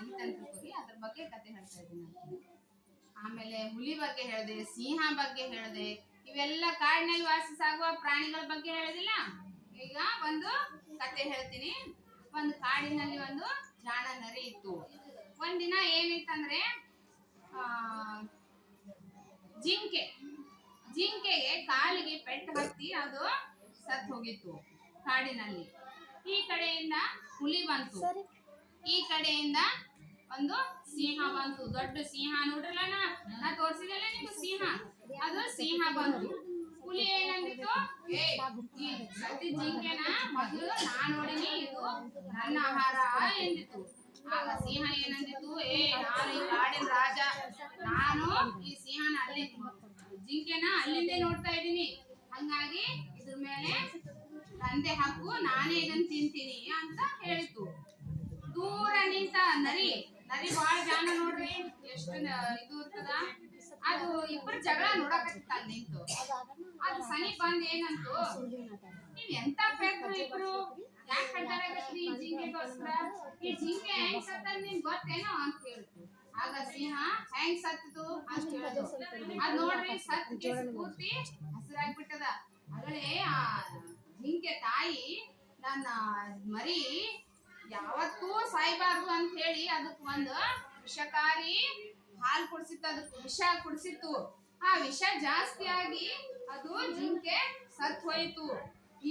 ಅಂತ ತಿಳ್ಕೊರಿ, ಅದ್ರ ಬಗ್ಗೆ ಕತೆ ಹೇಳ್ತಾ ಇದ್ದೀನಿ. ಆಮೇಲೆ ಹುಲಿ ಬಗ್ಗೆ ಹೇಳಿದೆ, ಸಿಂಹ ಬಗ್ಗೆ ಹೇಳಿದೆ, ಇವೆಲ್ಲ ಕಾಡಿನಲ್ಲಿ ವಾಸಿಸಾಗುವ ಪ್ರಾಣಿಗಳ ಬಗ್ಗೆ ಹೇಳೋದಿಲ್ಲ. ಈಗ ಒಂದು ಕತೆ ಹೇಳ್ತೀನಿ. ಒಂದು ಕಾಡಿನಲ್ಲಿ ಒಂದು ಜಾಣ ನರಿ ಇತ್ತು. ಒಂದಿನ ಏನಿತ್ತಂದ್ರೆ ಜಿಂಕೆಗೆ ಕಾಲಿಗೆ ಪೆಟ್ಟು ಹತ್ತಿ ಅದು ಸತ್ತು ಹೋಗಿತ್ತು ಕಾಡಿನಲ್ಲಿ. ಈ ಕಡೆಯಿಂದ ಹುಲಿ ಬಂತು, ಈ ಕಡೆಯಿಂದ ಒಂದು ಸಿಂಹ ಬಂತು. ದೊಡ್ಡ ಸಿಂಹ ನೋಡ್ರಲ್ಲ, ನಾ ತೋರಿಸಿದಲ್ಲ ನಿಮ್ಗೆ ಸಿಂಹ, ಅದು ಸಿಂಹ ಬಂತು. ಹುಲಿ ಏನಂದಿತ್ತು, ಈ ಸತಿ ಜಿಂಕೆನ ಮೊದಲು ನಾನ್ ನೋಡಿನಿ, ಇದು ನನ್ನ ಆಹಾರ ಎಂದಿತ್ತು. ಆಗ ಸಿಂಹ ಏನಂದಿತ್ತು, ನಾನು ಈ ಕಾಡಿನ ರಾಜ, ನಾನು ಈ ಸಿಂಹನ ಅಲ್ಲಿ ಜಿಂಕೆನ ಅಲ್ಲಿಂದೇ ನೋಡ್ತಾ ಇದ್ದೀನಿ, ಹಂಗಾಗಿ ಇದ್ರ ಮೇಲೆ ತಂದೆ ಹಾಕು, ನಾನೇ ಇದನ್ನ ತಿಂತೀನಿ ಅಂತ ಹೇಳಿತು. ದೂರ ನಿಂತ ನರಿ ಬಹಳ ಜಾಣ ನೋಡ್ರಿ, ಎಷ್ಟು ಇದು ಇರ್ತದ. ಅದು ಇಬ್ಬರು ಜಗಳ ನೋಡಕತ್ತ ನಿಂತು. ಅದು ಸನಿ ಬಂದ್ ಏನಂತು, ನೀವ್ ಎಂತ ಬೇಕ್ರು ಇಬ್ರು, ಯಾಕೆ ಕಟ್ಟಾಡಕತ್ರಿ ಈ ಜಿಂಕೆಗೋಸ್ಕರ? ಈ ಜಿಂಕೆ ಹೆಂಗ್ ಸತ್ತ ನಿನ್ ಗೊತ್ತೇನೋ ಅಂತ ಹೇಳ್ತು. ಆಗ ಸಿಂಹ ಹೆಂಗ್ ಸತ್ತು ಅಂತ ಹೇಳ್ದು. ಅದ್ ನೋಡ್ರಿ ಸತ್ತ ಪೂರ್ತಿ ಹಸಿರಾಗ್ಬಿಟ್ಟದ. ಆಗಲೇ ಆ ಜಿಂಕೆ ತಾಯಿ ನನ್ನ ಮರಿ ಯಾವತ್ತೂ ಸಾಯ್ಬಾರ್ದು ಅಂತ ಹೇಳಿ ಅದಕ್ ಒಂದು ವಿಷಕಾರಿ ಹಾಲು ಕುಡಿಸಿತ್ತು, ಅದಕ್ಕೆ ವಿಷ ಕುಡಿಸಿತ್ತು. ಆ ವಿಷ ಜಾಸ್ತಿ ಆಗಿ ಅದು ಜಿಂಕೆ ಸತ್ ಹೋಯ್ತು.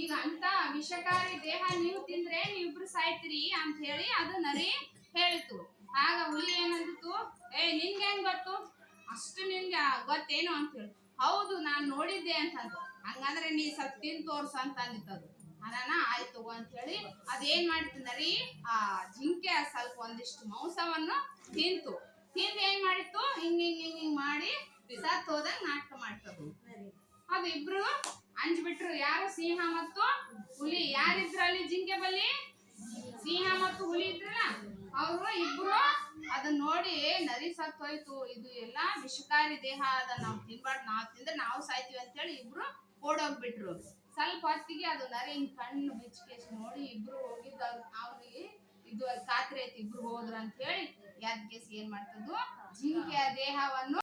ಈಗ ಅಂತ ವಿಷಕಾರಿ ದೇಹ ನೀವು ತಿಂದ್ರೆ ನೀವಿಬ್ರು ಸಾಯ್ತೀರಿ ಅಂತ ಹೇಳಿ ಅದು ನರಿ ಹೇಳಿತು. ಆಗ ಹುಲಿ ಏನಂದಿತ್ತು, ನಿನ್ಗೆ ಹೆಂಗ್ ಗೊತ್ತು, ಅಷ್ಟು ನಿನ್ಗೆ ಗೊತ್ತೇನು ಅಂತ ಹೇಳಿ. ಹೌದು, ನಾನು ನೋಡಿದ್ದೆ ಅಂತಂದು. ಹಂಗಂದ್ರೆ ನೀ ಸ್ವಲ್ಪ ತಿಂದು ತೋರ್ಸು ಅಂತ ಅಂದಿತ್ತದು. ಅನಾನ ಆಯ್ತು ಅಂತ ಹೇಳಿ ಅದೇನ್ ಮಾಡಿತು ನರಿ, ಆ ಜಿಂಕೆ ಸ್ವಲ್ಪ ಒಂದಿಷ್ಟು ಮಾಂಸವನ್ನು ತಿಂದು ಏನ್ ಮಾಡಿತ್ತು, ಹಿಂಗ್ ಮಾಡಿ ಸತ್ ಹೋದಂಗ ನಾಟಕ ಮಾಡ್ತದು. ಅದು ಇಬ್ರು ಅಂಜ್ಬಿಟ್ರು. ಯಾರು, ಸಿಂಹ ಮತ್ತು ಹುಲಿ. ಯಾರಿದ್ರಲ್ಲಿ ಜಿಂಕೆ ಬಲ್ಲಿ? ಸಿಂಹ ಮತ್ತು ಹುಲಿ ಇದ್ರಲ್ಲ, ಅವರು ಇಬ್ರು ಅದನ್ನ ನೋಡಿ ನರಿ ಸತ್ ಹೋಯ್ತು, ಇದು ಎಲ್ಲಾ ವಿಷಕಾರಿ ದೇಹ ಅದ, ನಾವ್ ತಿನ್ಬಾರ್ದು, ನಾವ್ ತಿಂದ್ರೆ ನಾವು ಸಾಯ್ತೀವಿ ಅಂತ ಹೇಳಿ ಇಬ್ರು ಓಡೋಗ್ಬಿಟ್ರು. ಸ್ವಲ್ಪ ಹೊತ್ತಿಗೆ ಅದು ನರಿ ಹಿಂಗ್ ಕಣ್ಣು ಬಿಚ್ಕೇಸಿ ನೋಡಿ ಇಬ್ರು ಹೋಗಿದ್ದ ಅವ್ರಿಗೆ ಇದು ಖಾತ್ರಿ ಐತಿ ಇಬ್ರು ಹೋದ್ರ ಅಂತ ಹೇಳಿ ಎದ್ಕೇಸಿ ಏನ್ ಮಾಡ್ತದ್ದು, ಜಿಂಕೆಯ ದೇಹವನ್ನು